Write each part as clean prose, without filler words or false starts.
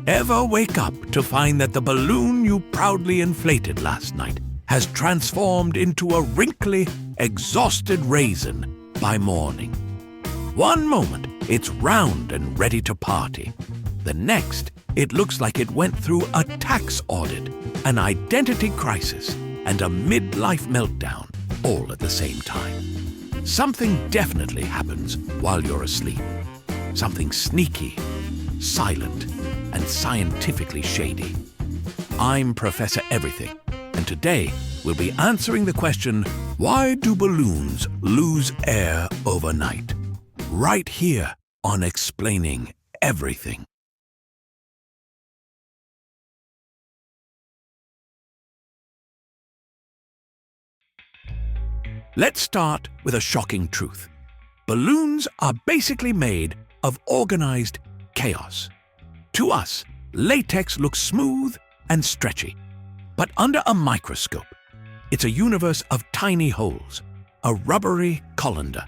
Ever wake up to find that the balloon you proudly inflated last night has transformed into a wrinkly, exhausted raisin by morning? One moment, it's round and ready to party. The next, it looks like it went through a tax audit, an identity crisis, and a midlife meltdown all at the same time. Something definitely happens while you're asleep. Something sneaky, silent, and scientifically shady. I'm Professor Everything, and today we'll be answering the question, why do balloons lose air overnight? Right here on Explaining Everything. Let's start with a shocking truth. Balloons are basically made of organized chaos. To us, latex looks smooth and stretchy. But under a microscope, it's a universe of tiny holes, a rubbery colander.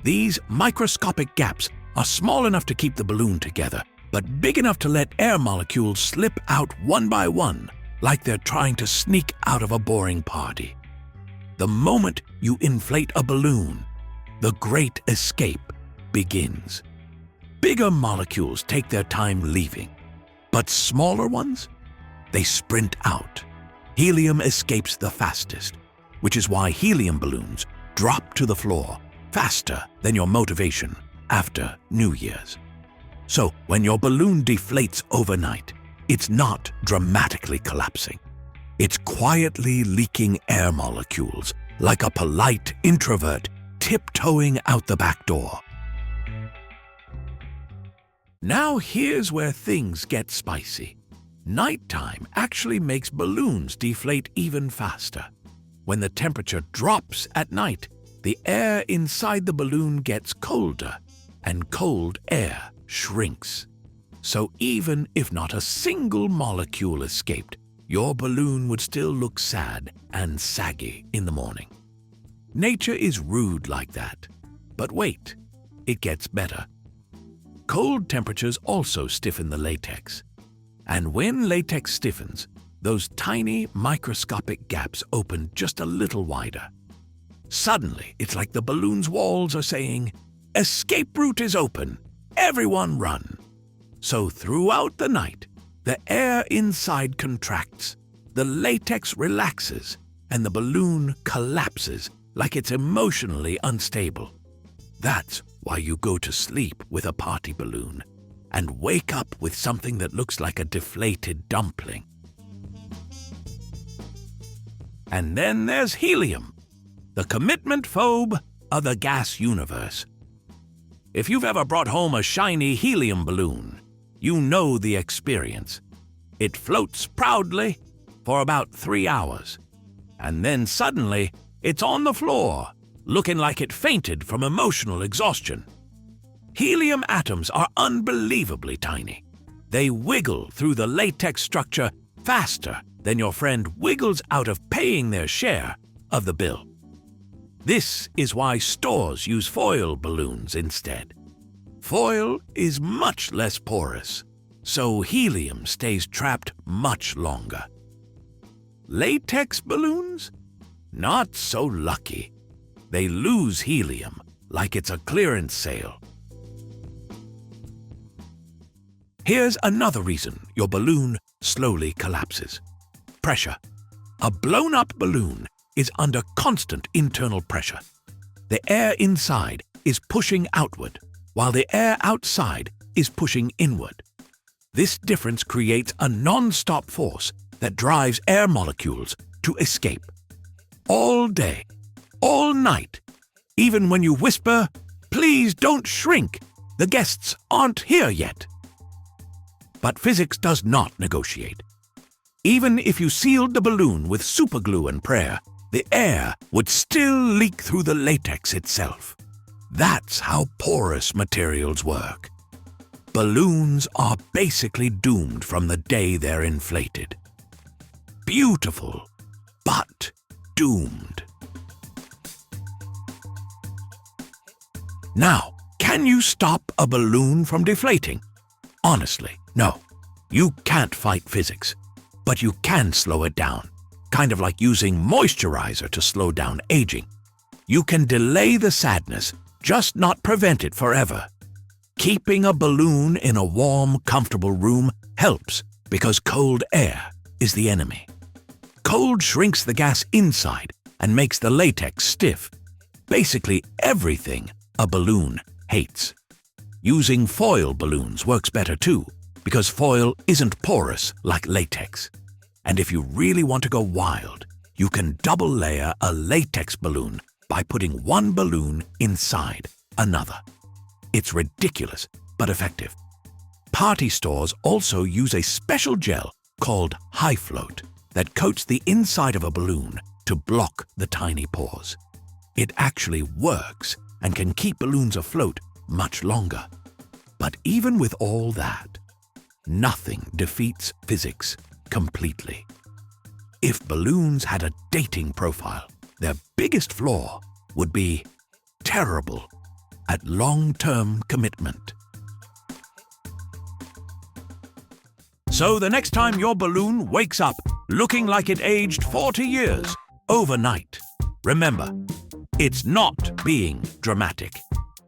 These microscopic gaps are small enough to keep the balloon together, but big enough to let air molecules slip out one by one, like they're trying to sneak out of a boring party. The moment you inflate a balloon, the great escape begins. Bigger molecules take their time leaving, but smaller ones, they sprint out. Helium escapes the fastest, which is why helium balloons drop to the floor faster than your motivation after New Year's. So when your balloon deflates overnight, it's not dramatically collapsing. It's quietly leaking air molecules like a polite introvert tiptoeing out the back door. Now here's where things get spicy. Nighttime actually makes balloons deflate even faster. When the temperature drops at night, the air inside the balloon gets colder, and cold air shrinks. So even if not a single molecule escaped, your balloon would still look sad and saggy in the morning. Nature is rude like that. But wait, it gets better. Cold temperatures also stiffen the latex. And when latex stiffens, those tiny microscopic gaps open just a little wider. Suddenly, it's like the balloon's walls are saying, "Escape route is open, everyone run." So throughout the night, the air inside contracts, the latex relaxes, and the balloon collapses like it's emotionally unstable. That's why you go to sleep with a party balloon and wake up with something that looks like a deflated dumpling. And then there's helium, the commitment phobe of the gas universe. If you've ever brought home a shiny helium balloon, you know the experience. It floats proudly for about 3 hours, and then suddenly it's on the floor, looking like it fainted from emotional exhaustion. Helium atoms are unbelievably tiny. They wiggle through the latex structure faster than your friend wiggles out of paying their share of the bill. This is why stores use foil balloons instead. Foil is much less porous, so helium stays trapped much longer. Latex balloons? Not so lucky. They lose helium like it's a clearance sale. Here's another reason your balloon slowly collapses. Pressure. A blown-up balloon is under constant internal pressure. The air inside is pushing outward, while the air outside is pushing inward. This difference creates a non-stop force that drives air molecules to escape. All day, all night, even when you whisper, "Please don't shrink, the guests aren't here yet." But physics does not negotiate. Even if you sealed the balloon with superglue and prayer, the air would still leak through the latex itself. That's how porous materials work. Balloons are basically doomed from the day they're inflated. Beautiful, but doomed. Now, can you stop a balloon from deflating? Honestly, no. You can't fight physics, but you can slow it down, kind of like using moisturizer to slow down aging. You can delay the sadness, just not prevent it forever. Keeping a balloon in a warm, comfortable room helps because cold air is the enemy. Cold shrinks the gas inside and makes the latex stiff. Basically everything a balloon hates. Using foil balloons works better too, because foil isn't porous like latex. And if you really want to go wild, you can double layer a latex balloon by putting one balloon inside another. It's ridiculous, but effective. Party stores also use a special gel called high float that coats the inside of a balloon to block the tiny pores. It actually works and can keep balloons afloat much longer. But even with all that, nothing defeats physics completely. If balloons had a dating profile, their biggest flaw would be terrible at long-term commitment. So the next time your balloon wakes up looking like it aged 40 years overnight, remember, it's not being dramatic,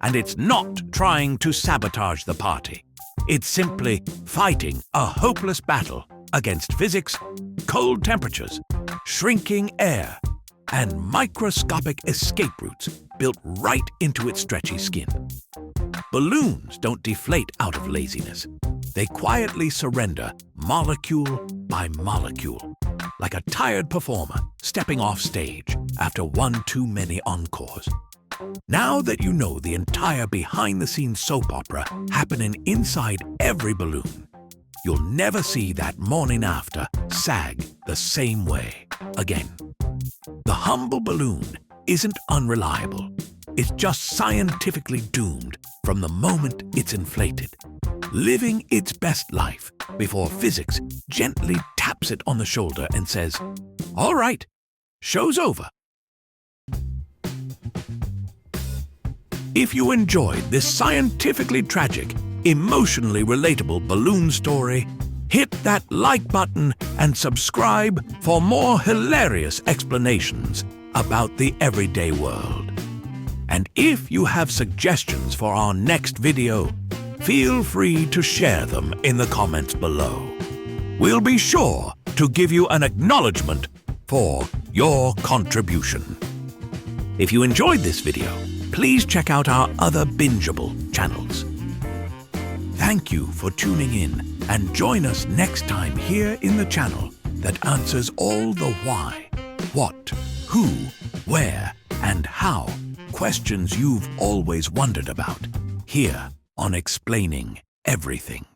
and it's not trying to sabotage the party. It's simply fighting a hopeless battle against physics, cold temperatures, shrinking air, and microscopic escape routes built right into its stretchy skin. Balloons don't deflate out of laziness. They quietly surrender molecule by molecule, like a tired performer stepping off stage after one too many encores. Now that you know the entire behind-the-scenes soap opera happening inside every balloon, you'll never see that morning after sag the same way again. The humble balloon isn't unreliable. It's just scientifically doomed from the moment it's inflated, living its best life before physics gently taps it on the shoulder and says, "All right, show's over." If you enjoyed this scientifically tragic, emotionally relatable balloon story, hit that like button and subscribe for more hilarious explanations about the everyday world. And if you have suggestions for our next video, feel free to share them in the comments below. We'll be sure to give you an acknowledgement for your contribution. If you enjoyed this video, please check out our other bingeable channels. Thank you for tuning in, and join us next time here in the channel that answers all the why, what, who, where, and how questions you've always wondered about, here on Explaining Everything.